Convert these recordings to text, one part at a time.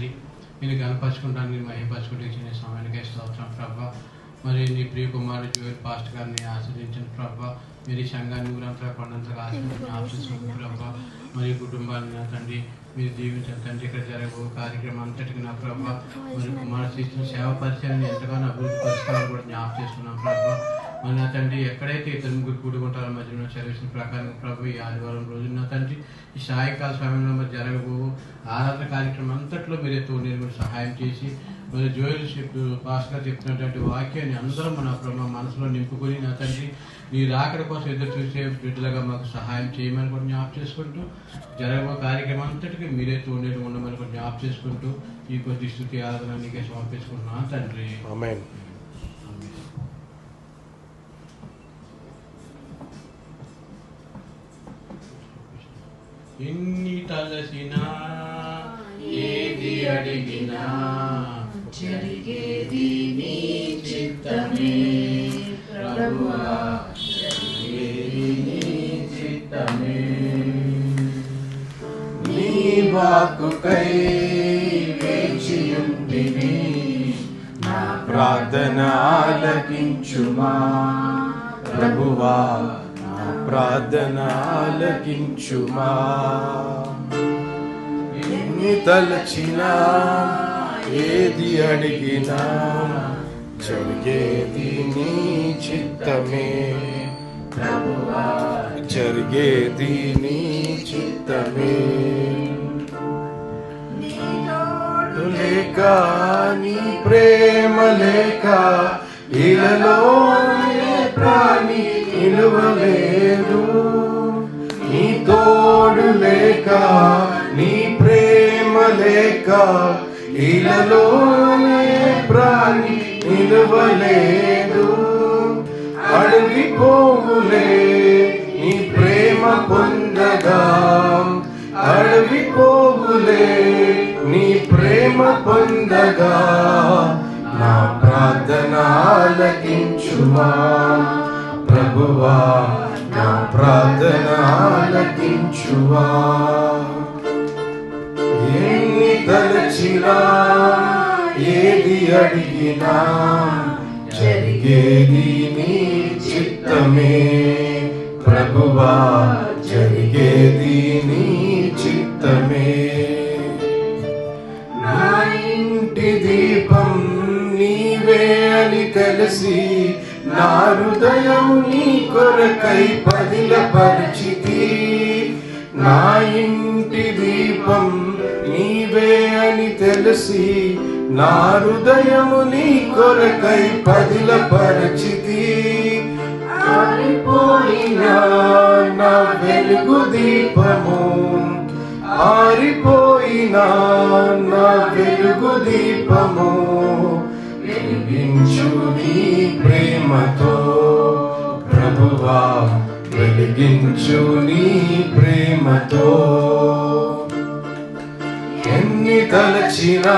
తండ్రి. నేను గణపరచుకుంటాను, నేను మహిపరచుకుంటూ ఇచ్చిన సమయానికే స్తోత్రం ప్రభా. మరి నీ ప్రియ కుమారుడు జోయల్ పాస్టర్ గారిని ఆశ్రయించిన ప్రభా. మీరు ఈ సంఘాన్ని ఊరంతా కొండంతగా ఆశ్రయించుకుని ప్రభా. మరి కుటుంబాన్ని నా తండ్రి మీరు దీవించిన తండ్రి. ఇక్కడ జరగబో కార్యక్రమం అంతటికి నా ప్రభా. మరి కుమారుడు చేసిన సేవ పరిచయాన్ని ఎంతగానో అభివృద్ధి పరచుకోవాలని కూడా జ్ఞాపకం చేసుకున్నాం ప్రభా. మరి నా తండ్రి ఎక్కడైతే ఇద్దరు ముగ్గురు కూడుకుంటారో మధ్యలో చదివిన ప్రకారం ప్రభు ఈ ఆదివారం రోజు నా తండ్రి ఈ సాయంకాల సమయంలో మరి జరగబో ఆరాధన కార్యక్రమం అంతట్లో మీరే తోడు కూడా సహాయం చేసి మరి జోయల్ పాస్టర్ గారు చెప్తున్నటువంటి వాక్యాన్ని అందరం మన మనసులో నింపుకొని నా తండ్రి నీ రాకడ కోసం ఎదురు చూసే బిడ్డలుగా మాకు సహాయం చేయమని కూడా జ్ఞాపకం చేసుకుంటూ జరగబో కార్యక్రమం అంతటికి మీరే తోడు ఉండమని కూడా జ్ఞాపకం చేసుకుంటూ ఈ కొద్ది స్తుతి ఆరాధన నీకే సమర్పించుకుంటున్నాను తండ్రి. ఆమేన్. ఎన్ని తలసినా ఏది అడిగినా జరిగేది నీ చిత్తమే ప్రభువా, జరిగేది నీ చిత్తమే. నీ వాక్కుకై వేచియుంటిని, నా ప్రార్థన ఆలకించుమా ప్రభువా, నా ప్రార్థన ఆలకించుమా. ఎన్ని తలచినా ఏది అడిగినా జరిగేది నీ చిత్తమే ప్రభువా, జరిగేది నీ చిత్తమే. లేక నీ ప్రేమ లేక ఇలలో ప్రాణి నిలువలేదు, నీ తోడు లేక నీ ప్రేమ లేక ఇలలో ప్రాణి నిలువలేదు. అడవి పోవులే నీ ప్రేమ పొందగా, అడవి పోవులే నీ ప్రేమ పొందగా. నా ప్రార్థన ఆలకించుమా ప్రభువా, నా ప్రార్థన ఆలకించుమా. ఎన్ని తలచినా ఏది అడిగినా జరిగేది నీ చిత్తమే ప్రభువా, జరిగేది నీ చిత్తమే. నా ఇంటి దీపం నీవే అని తెలిసి నా హృదయం నీ కొరకై పదిలపరిచితి. నా ఇంటి దీపం నీవే అని తెలిసి నా హృదయము నీ కొరకై పదిలపరిచితి. ఆరిపోయినా నా వెలుగు దీపము, ఆరిపోయినా నా వెలుగు దీపము వెలిగించు నీ ప్రేమతో ప్రభువా, వెలిగించు నీ ప్రేమతో. ఎన్ని తలచినా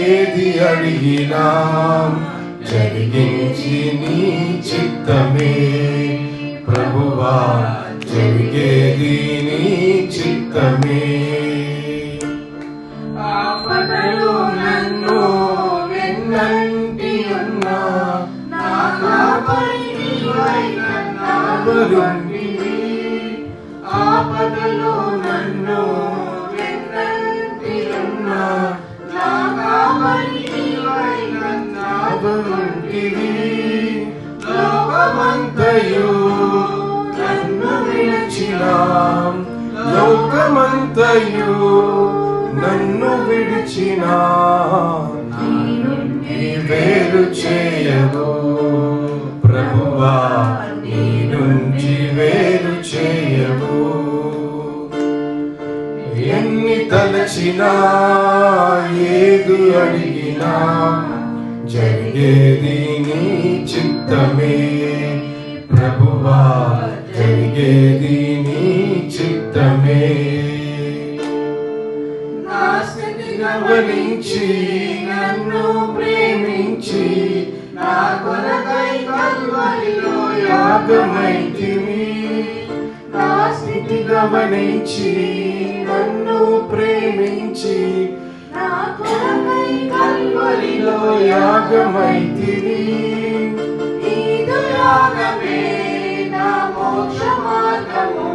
ఏది అడిగినా జరిగించి నీ చిత్తమే ప్రభువా, జరిగేది నీ చిత్తమే. ఆపదలో నన్ను వెన్నంటి ఉన్నా నా కాపరివై నన్ను, ఆపదలో నన్ను వెన్నంటి ఉన్నా నా కాపరివై నన్ను. లోకమంతయు నన్ను విడిచినా, లోకమంతయు నన్ను విడిచినా నీ నుండి వేరు చేయవు ప్రభువా, నీ నుంచి వేరు చేయవు. ఎన్ని తలచినా ఏది అడిగినా జరిగేది నీ చిత్తమే ప్రభువా, జరిగేది నీ చిత్తమే. నా స్థితి గమనించి నన్ను ప్రేమించి నా కొరకై కల్వరిలో యాగమైతివి. నా స్థితి గమనించి నన్ను ప్రేమించి నా కొరకై కల్వరిలో యాగమైతివి. నీదు యాగమే నా మోక్ష మార్గము,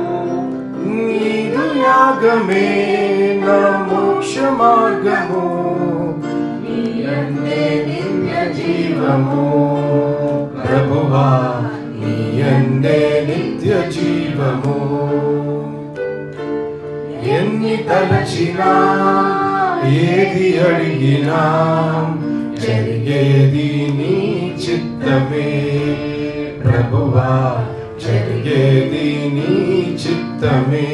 నీదు యాగమే నా మోక్ష మార్గము. నీ యందే నిత్య జీవము ప్రభువా, నీ యందే నిత్య జీవము. ఎన్ని తలచినా ఏది అడిగినా జరిగేది నీ చిత్తమే ప్రభువా, జరిగేది నీ చిత్తమే.